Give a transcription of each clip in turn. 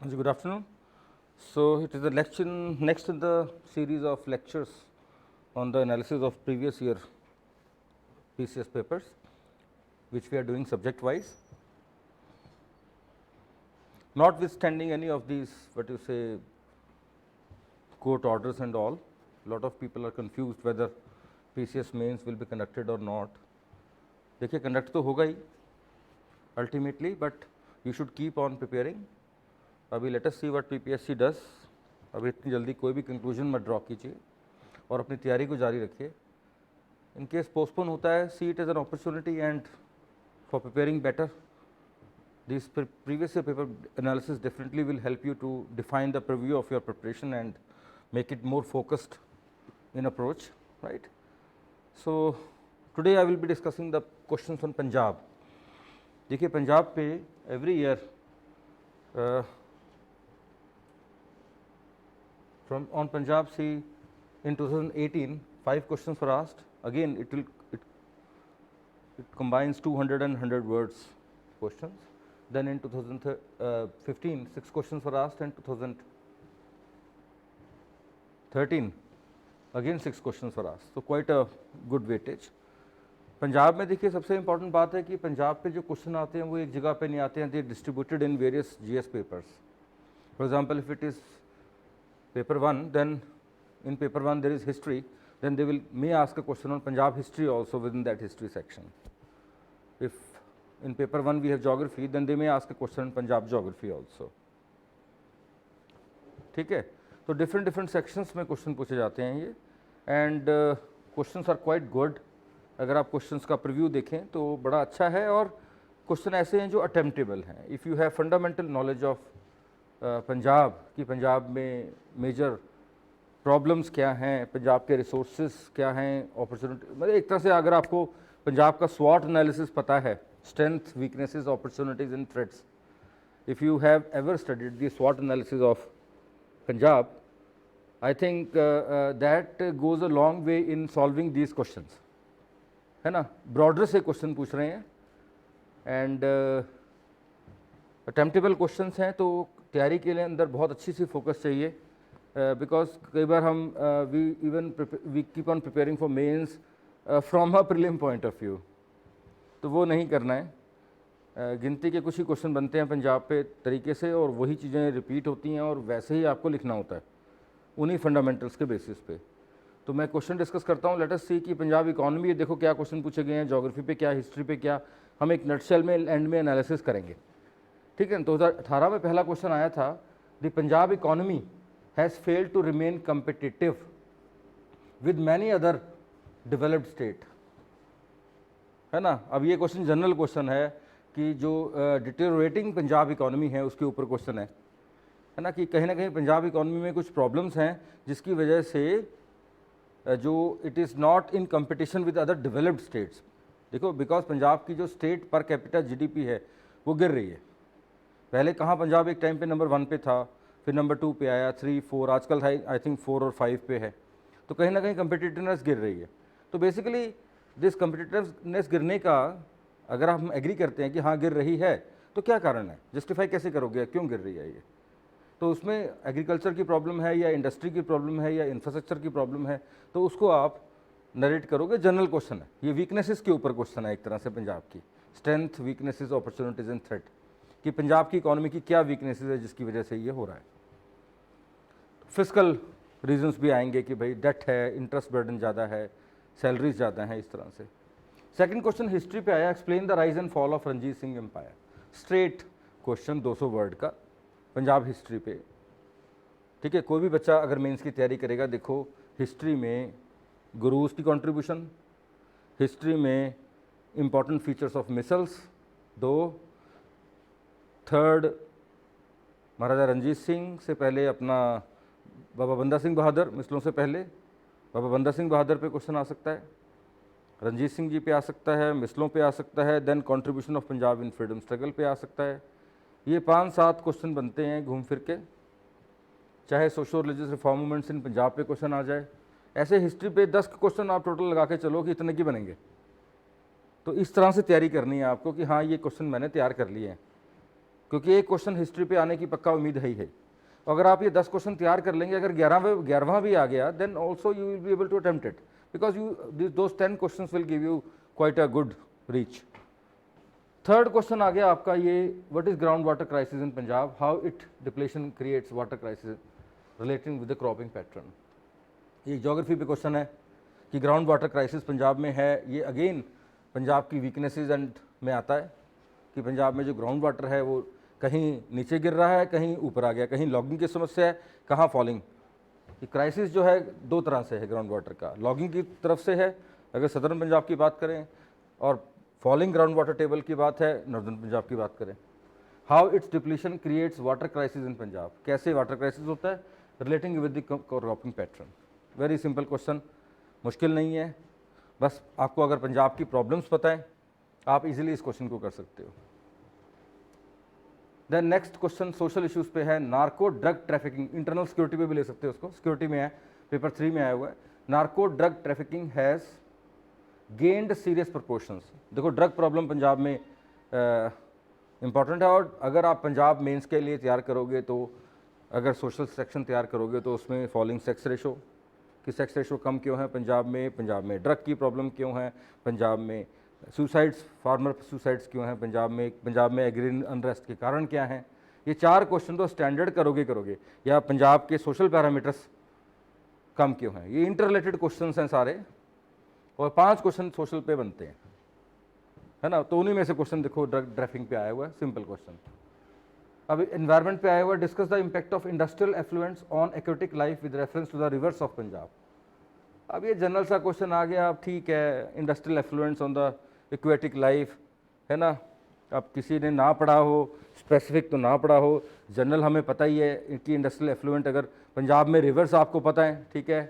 Good afternoon. So, it is the lecture next in the series of lectures on the analysis of previous year PCS papers, which we are doing subject wise. Notwithstanding any of these what you say court orders and all, lot of people are confused whether PCS mains will be conducted or not. देखिए conduct तो होगा ही ultimately, but you should keep on preparing. अभी late us see what PPSC does. अभी इतनी जल्दी कोई भी conclusion मत ड्रॉ कीजिए और अपनी तैयारी को जारी रखिए. इन केस पोस्टपोन होता है, see it as an opportunity and for preparing better. This previous year paper analysis definitely will help you to define the preview of your preparation and make it more focused in approach, right. So today I will be discussing the questions on Punjab. देखिए पंजाब पे every year from on Punjab, see in 2018 5 questions were asked. Again it combines 200 and 100 words questions. Then in 2015 6 questions were asked, and 2013 again 6 questions were asked. So quite a good weightage. Punjab में देखिए सबसे important बात है कि पंजाब पे जो question आते हैं वो एक जगह पे नहीं आते हैं, they distributed in various GS papers. For example if it is paper 1, then in paper 1 there is history, then they may ask a question on Punjab history also within that history section. If in paper 1 we have geography, then they may ask a question on Punjab geography also. ठीक है, तो different sections में question पूछे जाते हैं ये, and questions are quite good. अगर आप क्वेश्चंस का प्रीव्यू देखें तो बड़ा अच्छा है और क्वेश्चन ऐसे हैं जो अटेम्प्टेबल हैं. If you have fundamental knowledge of Punjab कि पंजाब में मेजर प्रॉब्लम्स क्या हैं, पंजाब के रिसोर्सेज क्या हैं, अपॉर्चुनिटी, मतलब एक तरह से अगर आपको पंजाब का स्वॉट एनालिसिस पता है, strength, weaknesses, opportunities and threats, if you have ever studied the स्वॉट analysis of Punjab, I think that goes a long way in solving these questions, है ना. ब्रॉडर से क्वेश्चन पूछ रहे हैं एंड अटेम्प्टेबल क्वेश्चंस हैं, तो तैयारी के लिए अंदर बहुत अच्छी सी फोकस चाहिए. बिकॉज कई बार हम we keep on preparing for mains from a prelim point of view, तो वो नहीं करना है. गिनती के कुछ ही क्वेश्चन बनते हैं पंजाब पे तरीके से और वही चीज़ें रिपीट होती हैं और वैसे ही आपको लिखना होता है उन्हीं फंडामेंटल्स के बेसिस पे. तो मैं क्वेश्चन डिस्कस करता हूँ. लेट अस सी कि पंजाब इकॉनमी, देखो क्या क्वेश्चन पूछे गए हैं, ज्योग्राफी पे क्या, हिस्ट्री पे क्या, हम एक नटशेल में एंड में एनालिसिस करेंगे. ठीक है. 2018 में पहला क्वेश्चन आया था, the Punjab economy has failed to remain competitive with many other developed state, है ना. अब ये क्वेश्चन जनरल क्वेश्चन है कि जो डिटेरियोरेटिंग पंजाब इकॉनमी है उसके ऊपर क्वेश्चन है ना, कि कहीं ना कहीं पंजाब इकॉनमी में कुछ प्रॉब्लम्स हैं जिसकी वजह से जो it is not in competition with other developed states. देखो बिकॉज पंजाब की जो स्टेट पर कैपिटा जीडीपी है वो गिर रही है. पहले कहाँ पंजाब एक टाइम पे नंबर 1 पे था, फिर नंबर 2 पे आया, 3, 4, आजकल आई थिंक 4 और 5 पे है. तो कहीं ना कहीं कम्पिटिटिवनेस गिर रही है. तो बेसिकली दिस कम्पिटिटिवनेस गिरने का अगर हम एग्री करते हैं कि हाँ गिर रही है, तो क्या कारण है, जस्टिफाई कैसे करोगे क्यों गिर रही है ये. तो उसमें एग्रीकल्चर की प्रॉब्लम है या इंडस्ट्री की प्रॉब्लम है या इंफ्रास्ट्रक्चर की प्रॉब्लम है, तो उसको आप नरेट करोगे. जनरल क्वेश्चन है ये, वीकनेसेस के ऊपर क्वेश्चन है एक तरह से पंजाब की, strength, weaknesses, opportunities and threat, कि पंजाब की इकॉनमी की क्या वीकनेसेस है जिसकी वजह से ये हो रहा है. फिजिकल रीजंस भी आएंगे कि भाई डेट है, इंटरेस्ट बर्डन ज़्यादा है, सैलरीज ज़्यादा हैं, इस तरह से. सेकंड क्वेश्चन हिस्ट्री पे आया, explain the rise and fall of Ranjit Singh empire. Straight question 200 word का पंजाब हिस्ट्री पे. ठीक है, कोई भी बच्चा अगर मेंस की तैयारी करेगा, देखो हिस्ट्री में गुरुज की कंट्रीब्यूशन, हिस्ट्री में important features of misls 2, third Maharaja Ranjit Singh से पहले अपना बाबा बंदा सिंह बहादुर, मिसलों से पहले बाबा बंदा सिंह बहादुर पे क्वेश्चन आ सकता है, रंजीत सिंह जी पे आ सकता है, मिसलों पे आ सकता है, then contribution of Punjab in freedom struggle पे आ सकता है. ये 5-7 क्वेश्चन बनते हैं घूम फिर के. चाहे सोशो रिलीजियस रिफॉर्म मूवमेंट्स इन पंजाब पे क्वेश्चन आ जाए, ऐसे हिस्ट्री पे 10 क्वेश्चन आप टोटल लगा के चलो कि इतने की बनेंगे. तो इस तरह से तैयारी करनी है आपको कि हाँ ये क्वेश्चन मैंने तैयार कर लिए हैं. क्योंकि एक क्वेश्चन हिस्ट्री पे आने की पक्का उम्मीद है ही है। अगर आप ये 10 क्वेश्चन तैयार कर लेंगे, अगर 11वां भी आ गया, then also you will be able to attempt it, because you those 10 questions will give you quite a good reach. Third question आ गया आपका ये, what is ground water crisis in Punjab, how it depletion creates water crisis relating with the cropping pattern. ये geography पे question है कि ground water crisis Punjab में है। ये अगेन पंजाब की वीकनेसेस एंड में आता है कि पंजाब में जो ग्राउंड वाटर है वो कहीं नीचे गिर रहा है, कहीं ऊपर आ गया, कहीं लॉगिंग की समस्या है, कहाँ फॉलिंग। ये क्राइसिस जो है दो तरह से है ग्राउंड वाटर का, लॉगिंग की तरफ से है अगर सदर्न पंजाब की बात करें, और फॉलिंग ग्राउंड वाटर टेबल की बात है नॉर्दर्न पंजाब की बात करें। How it's depletion creates water crisis in Punjab, कैसे वाटर क्राइसिस होता है relating with the cropping pattern. Very simple question, मुश्किल नहीं है, बस आपको अगर पंजाब की प्रॉब्लम्स पता है आप इजीली इस क्वेश्चन को कर सकते हो। Then next question social issues पे है, narco drug trafficking, internal security पे भी ले सकते हो उसको, सिक्योरिटी में है, पेपर 3 में आया हुआ है। Narco drug trafficking has gained serious proportions. देखो ड्रग प्रॉब्लम पंजाब में इंपॉर्टेंट है, और अगर आप पंजाब मेंस के लिए तैयार करोगे तो अगर सोशल सेक्शन तैयार करोगे तो उसमें फॉलोइंग सेक्स रेशो, कि सेक्स रेशो कम क्यों है पंजाब में ड्रग की प्रॉब्लम क्यों है पंजाब में, सुसाइड्स फार्मर सुसाइड्स क्यों हैं पंजाब में एग्री अनरेस्ट के कारण क्या हैं। ये 4 क्वेश्चन तो स्टैंडर्ड करोगे, या पंजाब के सोशल पैरामीटर्स कम क्यों हैं, ये इंटर रिलेटेड क्वेश्चन हैं सारे, और 5 क्वेश्चन सोशल पे बनते हैं, है ना। तो उन्हीं में से क्वेश्चन देखो ड्रग ट्रैफिकिंग पे आया हुआ है, सिंपल क्वेश्चन। अब एनवायरमेंट पे आया हुआ है, discuss the impact of industrial effluents on aquatic life with reference to the rivers of Punjab. अब ये जनरल सा क्वेश्चन आ गया, अब ठीक है, industrial effluents on the aquatic life, है ना। अब किसी ने ना पढ़ा हो, स्पेसिफिक तो ना पढ़ा हो, जनरल हमें पता ही है कि इंडस्ट्रियल एफ्लुएंट, अगर पंजाब में रिवर्स आपको पता है, ठीक है।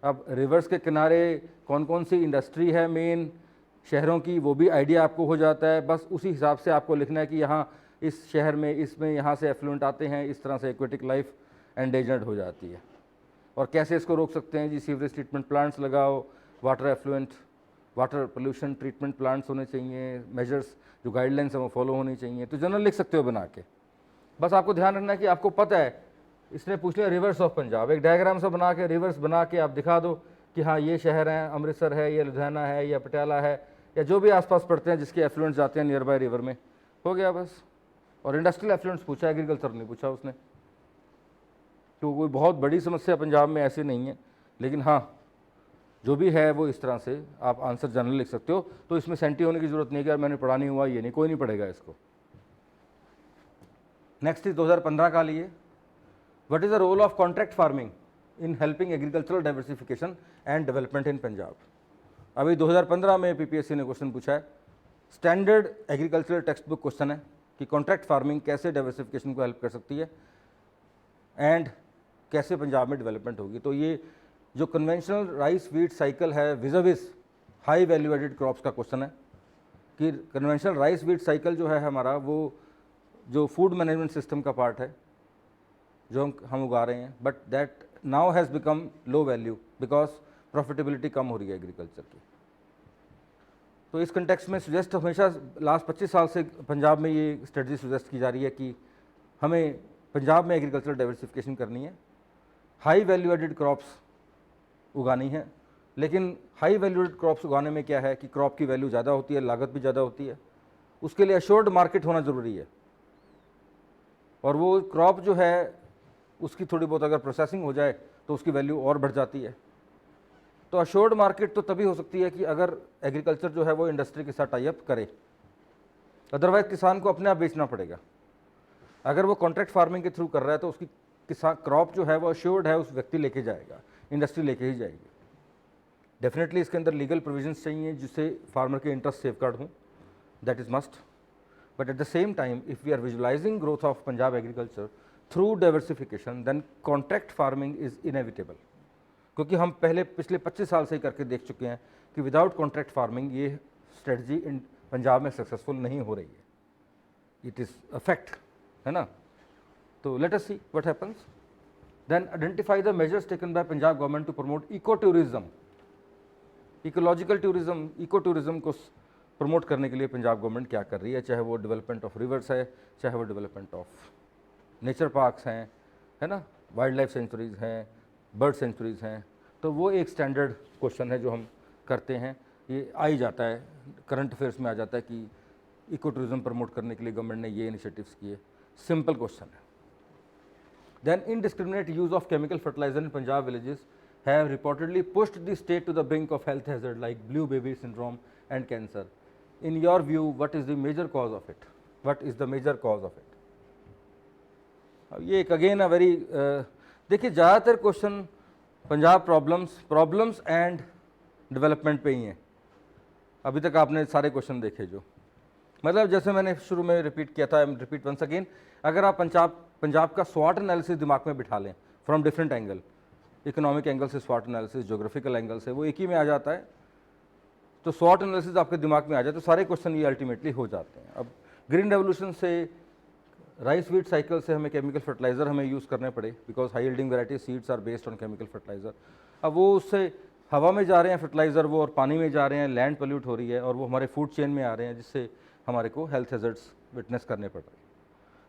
अब रिवर्स के किनारे कौन कौन सी इंडस्ट्री है मेन शहरों की, वो भी आइडिया आपको हो जाता है। बस उसी हिसाब से आपको लिखना है कि यहाँ इस शहर में इसमें यहाँ से एफ्लुएंट आते हैं, इस तरह से एक्वेटिक लाइफ एंडेंजर्ड हो जाती है। और कैसे इसको रोक सकते हैं जी, सीवरेज ट्रीटमेंट प्लांट्स लगाओ, water effluent water pollution treatment plants होने चाहिए, मेजर्स जो गाइडलाइंस हैं वो फॉलो होनी चाहिए। तो जनरल लिख सकते हो बना के, बस आपको ध्यान रखना है कि आपको पता है, इसने पूछ लिया रिवर्स ऑफ पंजाब, एक डायग्राम सा बना के रिवर्स बना के आप दिखा दो कि हाँ ये शहर हैं, अमृतसर है, ये लुधियाना है, या पटियाला है, या जो भी आसपास पड़ते हैं जिसके एफ्लुएंट्स जाते हैं नियर बाय रिवर में, हो गया बस। और इंडस्ट्रियल एफ्लुएंट्स पूछा, एग्रीकल्चर नहीं पूछा उसने। तो कोई बहुत बड़ी समस्या पंजाब में ऐसी नहीं है, लेकिन हाँ जो भी है वो इस तरह से आप आंसर जनरल लिख सकते हो। तो इसमें सेंटी होने की जरूरत नहीं है कि यार मैंने पढ़ा नहीं हुआ, ये नहीं, कोई नहीं पढ़ेगा इसको। नेक्स्ट इज 2015 का लिए, what is the role of contract farming in helping agricultural diversification and development in Punjab. अभी 2015 में पीपीएससी ने क्वेश्चन पूछा है, standard agricultural text book question है कि कॉन्ट्रैक्ट फार्मिंग कैसे डाइवर्सिफिकेशन को हेल्प कर सकती है एंड कैसे पंजाब में डेवलपमेंट होगी। तो ये जो कन्वेंशनल राइस वीट साइकिल है vis high value added crops का क्वेश्चन है कि कन्वेंशनल राइस वीट साइकिल जो है हमारा, वो जो फूड मैनेजमेंट सिस्टम का पार्ट है जो हम उगा रहे हैं, but that now has become low value because profitability कम हो रही है एग्रीकल्चर की। तो इस कंटेक्स्ट में सुजेस्ट हमेशा लास्ट 25 साल से पंजाब में ये स्ट्रेटजी सुजेस्ट की जा रही है कि हमें पंजाब में एग्रीकल्चर डाइवर्सिफिकेशन करनी है, हाई वैल्यू एडेड क्रॉप्स उगानी है। लेकिन हाई वैल्यू एडेड क्रॉप्स उगाने में क्या है कि क्रॉप की वैल्यू ज़्यादा होती है, लागत भी ज़्यादा होती है, उसके लिए अश्योर्ड मार्केट होना ज़रूरी है। और वो क्रॉप जो है उसकी थोड़ी बहुत अगर प्रोसेसिंग हो जाए तो उसकी वैल्यू और बढ़ जाती है। तो अश्योर्ड मार्केट तो तभी हो सकती है कि अगर एग्रीकल्चर जो है वो इंडस्ट्री के साथ टाई अप करे, अदरवाइज किसान को अपने आप बेचना पड़ेगा। अगर वो कॉन्ट्रैक्ट फार्मिंग के थ्रू कर रहा है तो उसकी किसान क्रॉप जो है वो अश्योर्ड है, उस व्यक्ति लेके जाएगा, इंडस्ट्री लेके ही जाएगी। डेफिनेटली इसके अंदर लीगल प्रोविजंस चाहिए जिससे फार्मर के इंटरेस्ट सेफगार्ड हों, that is must. But at the same time if we are visualizing growth of Punjab agriculture through diversification then contract farming is inevitable, क्योंकि हम पिछले 25 साल से ही करके देख चुके हैं कि विदाउट कॉन्ट्रैक्ट फार्मिंग ये स्ट्रेटजी इन पंजाब में सक्सेसफुल नहीं हो रही है। इट इज़ अ फैक्ट, है ना। तो let us see what happens. Then identify the measures taken by Punjab government to promote eco tourism. Ecological tourism, eco tourism को प्रमोट करने के लिए पंजाब गवर्नमेंट क्या कर रही है, चाहे वो डेवलपमेंट ऑफ रिवर्स है, चाहे वो डेवलपमेंट ऑफ नेचर पार्क्स हैं, है ना, वाइल्ड लाइफ सेंचुरीज़ हैं, बर्ड सेंचुरीज़ हैं। तो वो एक स्टैंडर्ड क्वेश्चन है जो हम करते हैं, ये आ ही जाता है, करंट अफेयर्स में आ जाता है कि इको टूरिज्म प्रमोट करने के लिए गवर्नमेंट ने ये इनिशिएटिव्स किए। सिंपल क्वेश्चन है। Then indiscriminate use of chemical fertilizer in Punjab villages have reportedly pushed the state to the brink of health hazard like blue baby syndrome and cancer. In your view, what is the major cause of it? What is the major cause of it? ये एक again a very, देखिए ज़्यादातर question Punjab problems and development पे ही हैं। अभी तक आपने सारे क्वेश्चन देखे जो, मतलब जैसे मैंने शुरू में रिपीट किया था, रिपीट वंस अगेन, अगर आप पंजाब का स्वॉट एनालिसिस दिमाग में बिठा लें from different angle, economic angle से स्वॉट एनालिसिस, ज्योग्राफिकल एंगल से, वो एक ही में आ जाता है। तो स्वॉट एनालिसिस आपके दिमाग में आ जाए तो सारे क्वेश्चन ये अल्टीमेटली हो जाते हैं। अब ग्रीन रेवोल्यूशन से, राइस वीट साइकिल से हमें केमिकल फर्टिलाइजर हमें यूज़ करने पड़े, because high yielding variety seeds are based on chemical fertilizer. अब वो उससे हवा में जा रहे हैं फर्टिलाइज़र वो, और पानी में जा रहे हैं, लैंड पोल्यूट हो रही है, और वो हमारे फूड चेन में आ रहे हैं, जिससे हमारे को हेल्थ हैजर्ड्स विटनेस करने पड़ रहे हैं।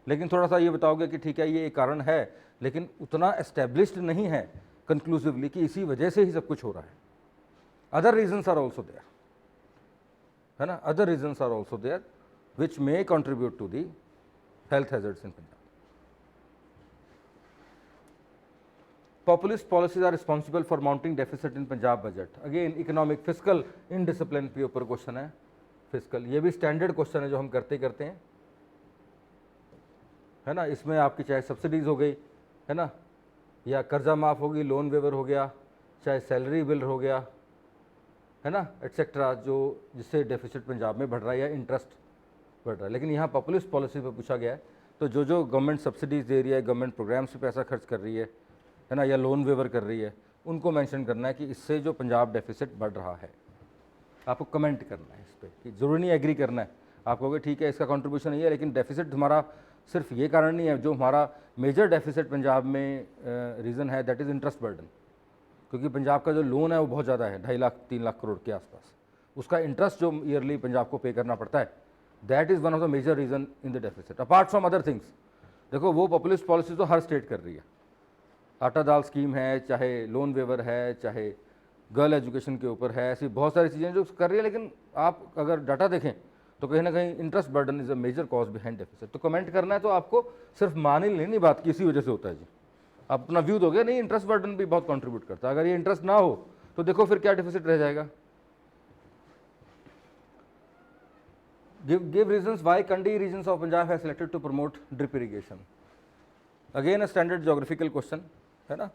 लेकिन थोड़ा सा ये बताओगे कि ठीक है ये एक कारण है, लेकिन उतना एस्टेब्लिश्ड नहीं है कंक्लूसिवली कि इसी वजह से ही सब कुछ हो रहा है। Other reasons are also there, है ना, other reasons are also there which may contribute to the health hazards in Punjab. Populist policies are responsible for mounting deficit in Punjab budget. Again economic physical indiscipline के ऊपर question है, physical, ये भी standard question है जो हम करते हैं, है ना। इसमें आपकी चाहे सब्सिडीज हो गई, है ना, या कर्जा माफ़ होगी, लोन वेवर हो गया, चाहे सैलरी बिल हो गया, है ना, एटसेट्रा, जो जिससे डेफिसिट पंजाब में बढ़ रहा है या इंटरेस्ट बढ़ रहा है। लेकिन यहाँ पॉपुलिस्ट पॉलिसी पे पूछा गया है, तो जो गवर्नमेंट सब्सिडीज़ दे रही है, गवर्नमेंट प्रोग्राम्स पे पैसा खर्च कर रही है ना, या लोन वेवर कर रही है, उनको मेंशन करना है कि इससे जो पंजाब डेफिसिट बढ़ रहा है। आपको कमेंट करना है इस पर, कि ज़रूरी नहीं एग्री करना है, आप कहोगे ठीक है इसका कंट्रीब्यूशन नहीं है, लेकिन डेफिसिट हमारा सिर्फ ये कारण नहीं है। जो हमारा मेजर डेफिसिट पंजाब में रीज़न है दैट इज़ इंटरेस्ट बर्डन, क्योंकि पंजाब का जो लोन है वो बहुत ज़्यादा है, 2.5 लाख 3 लाख करोड़ के आसपास। उसका इंटरेस्ट जो ईयरली पंजाब को पे करना पड़ता है, that is one of the major reason in the deficit, apart from other things. देखो वो पॉपुलिस्ट पॉलिसी तो हर स्टेट कर रही है, आटा दाल स्कीम है, चाहे लोन वेवर है, चाहे गर्ल एजुकेशन के ऊपर है, ऐसी बहुत सारी चीज़ें जो कर रही है। लेकिन आप अगर डाटा देखें तो कहीं ना कहीं interest burden is a major cause behind deficit. तो कमेंट करना है तो आपको सिर्फ मान ही लेनी बात की इसी वजह से होता है जी। आप अपना व्यू दोगे, नहीं इंटरेस्ट बर्डन भी बहुत कंट्रीब्यूट करता है। अगर ये इंटरेस्ट ना हो तो देखो फिर क्या डेफिसिट रह जाएगा। Give reasons why Kandi regions of Punjab have selected to promote drip irrigation. Again a standard geographical question, है ना।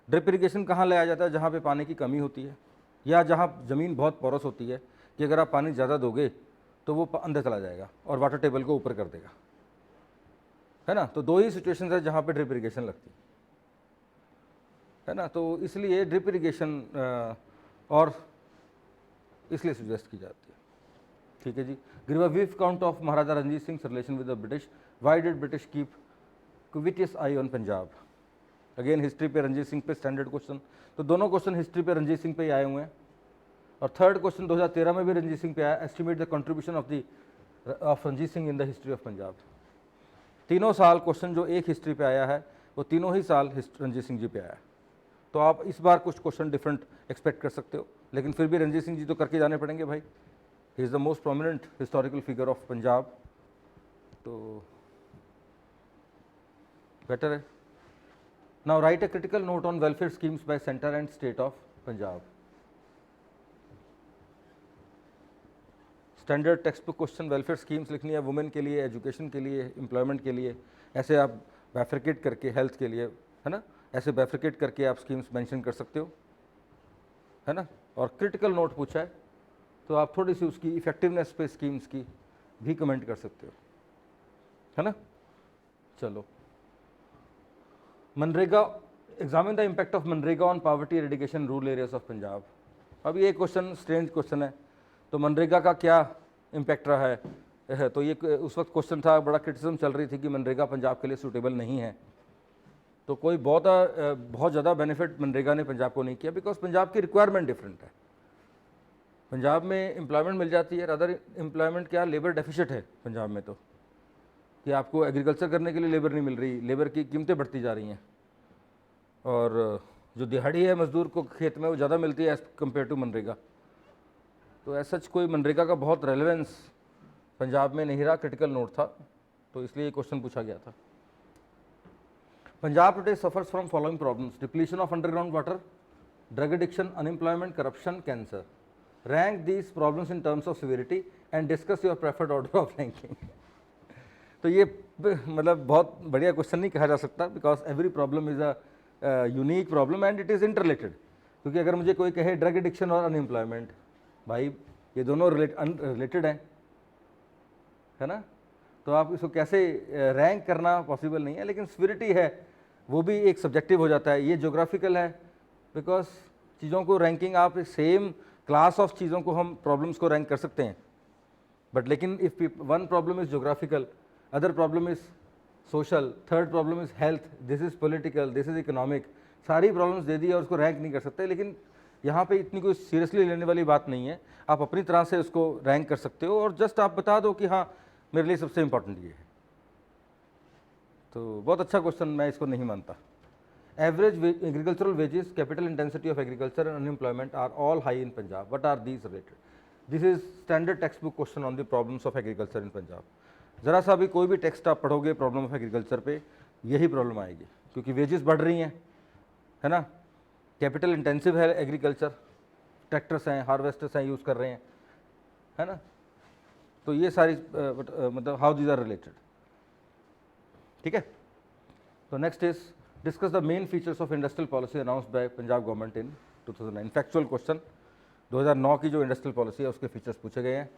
ड्रिप इरिगेशन कहाँ लाया जाता है? जहाँ पे पानी की कमी होती है, या जहाँ ज़मीन बहुत पोरस होती है कि अगर आप पानी ज़्यादा दोगे तो वो अंदर चला जाएगा और वाटर टेबल को ऊपर कर देगा, है ना। तो दो ही सिचुएशन है जहाँ पे ड्रिप इरिगेशन लगती है ना। तो इसलिए ड्रिप इरिगेशन और इसलिए सजेस्ट की जाती है, ठीक है जी। Give a brief count of Maharaja Ranjit Singh relation with the British. Why did British keep covetous eye on Punjab? Again history पे रंजीत सिंह पे स्टैंडर्ड क्वेश्चन। तो दोनों क्वेश्चन हिस्ट्री पे रंजीत सिंह पे ही आए हुए हैं। और थर्ड क्वेश्चन 2013 में भी रंजीत सिंह पे आया, estimate the contribution of Ranjit Singh in the history of Punjab. तीनों साल क्वेश्चन जो एक हिस्ट्री पे आया है वो तीनों ही साल रंजीत सिंह जी पे आया है। तो आप इस बार कुछ क्वेश्चन डिफरेंट एक्सपेक्ट कर सकते हो, लेकिन फिर भी रंजीत सिंह जी तो करके जाने पड़ेंगे भाई। He is the most prominent historical figure of Punjab, तो बेटर है। Now right a critical note on welfare schemes bye centre and state of Punjab. Standard text book question, welfare schemes लिखनी है वुमेन के लिए, एजुकेशन के लिए, एम्प्लॉयमेंट के लिए, ऐसे आप बैफ्रिकेट करके, हेल्थ के लिए, है ना, ऐसे बैफ्रिकेट करके आप स्कीम्स मेंशन कर सकते हो, है ना। और क्रिटिकल नोट पूछा है तो आप थोड़ी सी उसकी इफेक्टिवनेस पे स्कीम्स की भी कमेंट कर सकते हो, है ना। चलो, MNREGA, examine the impact of MNREGA on poverty eradication rural areas of Punjab. अब ये क्वेश्चन स्ट्रेंज क्वेश्चन है, तो मनरेगा का क्या इम्पैक्ट रहा है? तो ये उस वक्त क्वेश्चन था, बड़ा क्रिटिसिज्म चल रही थी कि मनरेगा पंजाब के लिए सूटेबल नहीं है। तो कोई बहुत ज़्यादा बेनिफिट मनरेगा ने पंजाब को नहीं किया, बिकॉज पंजाब की रिक्वायरमेंट डिफरेंट है। पंजाब में एम्प्लॉयमेंट मिल जाती है, अदर एम्प्लॉयमेंट क्या, लेबर डेफिसिट है पंजाब में, तो कि आपको एग्रीकल्चर करने के लिए लेबर नहीं मिल रही, लेबर की कीमतें बढ़ती जा रही हैं, और जो दिहाड़ी है मजदूर को खेत में वो ज़्यादा मिलती है एज़ कम्पेयर टू मनरेगा। तो ऐसा कोई मनरेगा का बहुत रेलेवेंस पंजाब में नहीं रहा, क्रिटिकल नोट था, तो इसलिए ये क्वेश्चन पूछा गया था। Punjab today suffers from following problems: depletion of underground water, drug addiction, unemployment, corruption, cancer. Rank these problems in terms of severity and discuss your preferred order of ranking. तो ये मतलब बहुत बढ़िया क्वेश्चन नहीं कहा जा सकता, because every problem is a unique problem and it is interrelated. क्योंकि अगर मुझे कोई कहे ड्रग एडिक्शन और अनएम्प्लॉयमेंट, भाई ये दोनों रिलेटेड हैं, है ना, तो आप इसको कैसे रैंक करना पॉसिबल नहीं है। लेकिन सिविरिटी है वो भी एक सब्जेक्टिव हो जाता है, ये ज्योग्राफिकल है, बिकॉज चीज़ों को रैंकिंग आप सेम क्लास ऑफ चीज़ों को हम प्रॉब्लम्स को रैंक कर सकते हैं, बट लेकिन if one problem is geographical, other problem is social, third problem is health, this is political, this is economic, सारी प्रॉब्लम्स दे दी और उसको रैंक नहीं कर सकते। लेकिन यहाँ पे इतनी कोई सीरियसली लेने वाली बात नहीं है, आप अपनी तरह से उसको रैंक कर सकते हो, और जस्ट आप बता दो कि हाँ मेरे लिए सबसे इंपॉर्टेंट ये है। तो बहुत अच्छा क्वेश्चन, मैं इसको नहीं मानता। Average agricultural wages, capital intensity of agriculture and unemployment are all high in Punjab, what are these related? This is standard text book question on the problems of agriculture in Punjab. ज़रा सा भी कोई भी टेक्स्ट आप पढ़ोगे प्रॉब्लम ऑफ एग्रीकल्चर पे, यही problem आएगी, क्योंकि वेजेस बढ़ रही हैं, है ना, कैपिटल इंटेंसिव है एग्रीकल्चर, ट्रैक्टर्स हैं, हार्वेस्टर्स हैं, यूज़ कर रहे हैं, है ना, तो ये सारी मतलब हाउ दीज आर रिलेटेड। ठीक है, तो next is discuss the main features of industrial policy announced by Punjab government in 2009। Factual question, 2009 की जो इंडस्ट्रियल पॉलिसी है उसके फीचर्स पूछे गए हैं,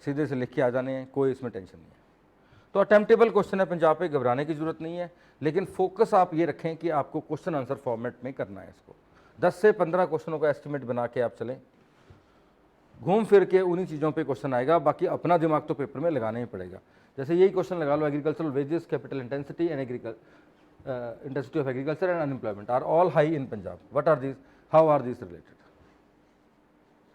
सीधे से लिख के आ जाने हैं, कोई इसमें टेंशन नहीं है। तो अटेम्प्टेबल क्वेश्चन है पंजाब पे, घबराने की जरूरत नहीं है, लेकिन फोकस आप ये रखें कि आपको क्वेश्चन आंसर फॉर्मेट में करना है इसको। 10 से 15 क्वेश्चनों का एस्टिमेट बना के आप चलें, घूम फिर के उन्हीं चीज़ों पे क्वेश्चन आएगा, बाकी अपना दिमाग तो पेपर में लगाना ही पड़ेगा। जैसे यही क्वेश्चन लगा लो, agricultural wages, capital intensity and intensity of agriculture and unemployment are all high in Punjab, what are these, how are these related,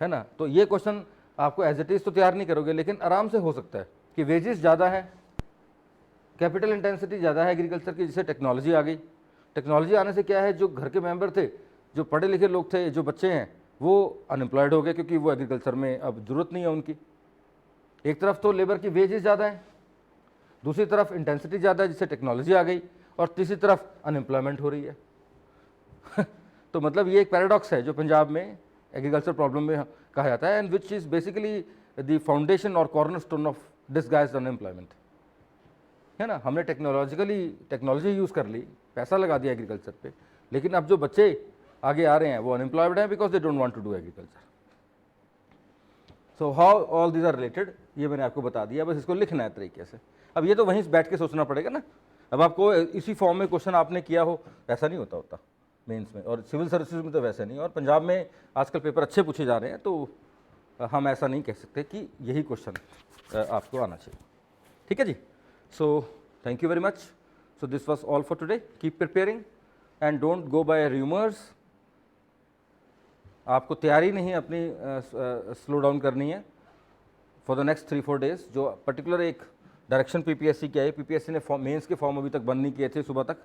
है ना। तो ये क्वेश्चन आपको एज इट इज तो तैयार नहीं करोगे, लेकिन आराम से हो सकता है कि वेजेस ज़्यादा है, कैपिटल इंटेंसिटी ज़्यादा है एग्रीकल्चर की, जिससे टेक्नोलॉजी आ गई। टेक्नोलॉजी आने से क्या है, जो घर के मेंबर थे, जो पढ़े लिखे लोग थे, जो बच्चे हैं, वो अनएम्प्लॉयड हो गए, क्योंकि वो एग्रीकल्चर में अब जरूरत नहीं है उनकी। एक तरफ तो लेबर की वेजेस ज़्यादा है, दूसरी तरफ इंटेंसिटी ज़्यादा है जिससे टेक्नोलॉजी आ गई, और तीसरी तरफ अनएम्प्लॉयमेंट हो रही है। तो मतलब ये एक पैराडॉक्स है जो पंजाब में एग्रीकल्चर प्रॉब्लम में कहा जाता है, and which is basically the foundation और कॉर्नरस्टोन ऑफ डिसगाइज्ड अनएम्प्लॉयमेंट, है ना। हमने टेक्नोलॉजी यूज़ कर ली, पैसा लगा दिया एग्रीकल्चर पे, लेकिन अब जो बच्चे आगे आ रहे हैं वो अनएम्प्लॉयड हैं because they don't want to do agriculture. So how all these are related, ये मैंने आपको बता दिया, बस इसको लिखना है तरीके से। अब ये तो वहीं बैठ के सोचना पड़ेगा ना, अब आपको इसी फॉर्म में क्वेश्चन आपने किया हो, ऐसा नहीं होता मेंस में, और सिविल सर्विसेज में तो वैसे नहीं, और पंजाब में आजकल पेपर अच्छे पूछे जा रहे हैं, तो हम ऐसा नहीं कह सकते कि यही क्वेश्चन आपको आना चाहिए। ठीक है जी, so thank you very much. So this was all for today, keep preparing and don't go by rumours. आपको तैयारी नहीं अपनी स्लो डाउन करनी है फॉर द नेक्स्ट 3-4 डेज। जो पर्टिकुलर एक डायरेक्शन पीपीएससी की आई, पीपीएससी ने मेंस के फॉर्म अभी तक बंद नहीं किए थे सुबह तक,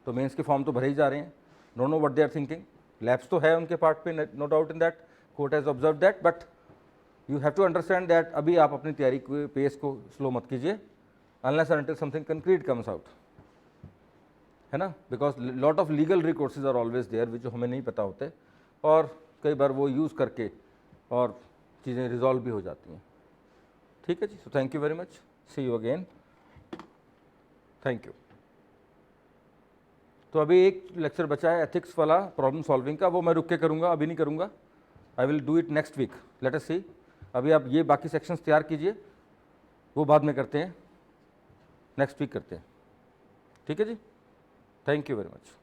तो मेंस के फॉर्म तो भरे ही जा रहे हैं। Don't know what they are thinking, lapse तो है उनके पार्ट पे, no doubt in that, court has observe that, but you have to understand that अभी आप अपनी तैयारी को पेस को स्लो मत कीजिए, unless and until something concrete comes out, है ना, because lot of legal recourses are always there which हमें नहीं पता होते, और कई बार वो यूज़ करके और चीज़ें रिजॉल्व भी हो जाती हैं। ठीक है जी, so thank you very much, see you again, thank you. तो अभी एक लेक्चर बचा है एथिक्स वाला, प्रॉब्लम सॉल्विंग का, वो मैं रुक के करूँगा, अभी नहीं करूँगा, I will do it next week, let us see. अभी आप ये बाकी सेक्शंस तैयार कीजिए, वो बाद में करते हैं, नेक्स्ट वीक करते हैं। ठीक है जी, थैंक यू वेरी मच।